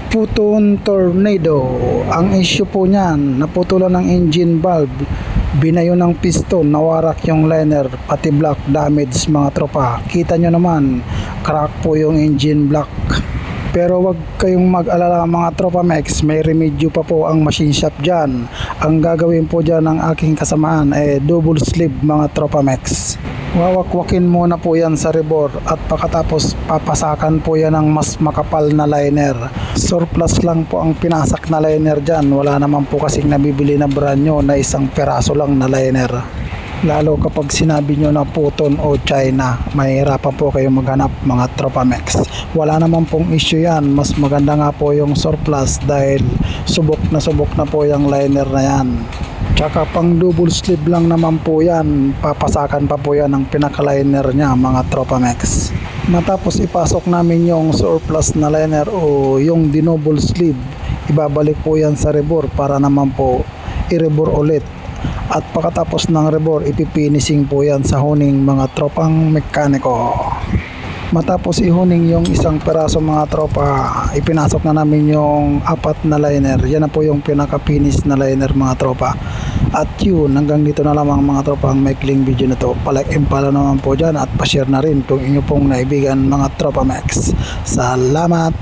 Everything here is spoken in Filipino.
Photon tornado. Ang issue po niyan, naputulan ng engine valve, binayo ng piston, nawarak yung liner, pati block damage mga tropa. Kita nyo naman, crack po yung engine block. Pero wag kayong mag-alala mga tropa Mex, may remedyo pa po ang machine shop dyan. Ang gagawin po dyan ng aking kasamaan ay double sleeve mga tropa Mex. Wawakwakin muna po yan sa rebore at pagkatapos papasakan po yan ng mas makapal na liner. Surplus lang po ang pinasak na liner dyan. Wala naman po kasing nabibili na brand new na isang peraso lang na liner. Lalo kapag sinabi nyo na Photon o China, mahirapan po kayo maghanap mga tropa Mex. Wala naman pong issue yan. Mas maganda nga po yung surplus dahil subok na po yung liner na yan. Tsaka pang double sleeve lang naman po yan, papasakan pa po yan ng pinaka-liner nya mga tropa Mex. Matapos ipasok namin yung surplus na liner o yung dinouble sleeve, ibabalik po yan sa rebore para naman po i-rebore ulit. At pagkatapos ng rebore, ipipinising po yan sa huning mga tropang mekaniko. Matapos ihuning yung isang peraso mga tropa, ipinasok na namin yung apat na liner. Yan na po yung pinaka-finish na liner mga tropa. At yun, hanggang dito na lamang mga tropa ang maikling video na to. Palike and follow naman po dyan at pa-share na rin kung inyo pong naibigan mga tropa Mex. Salamat!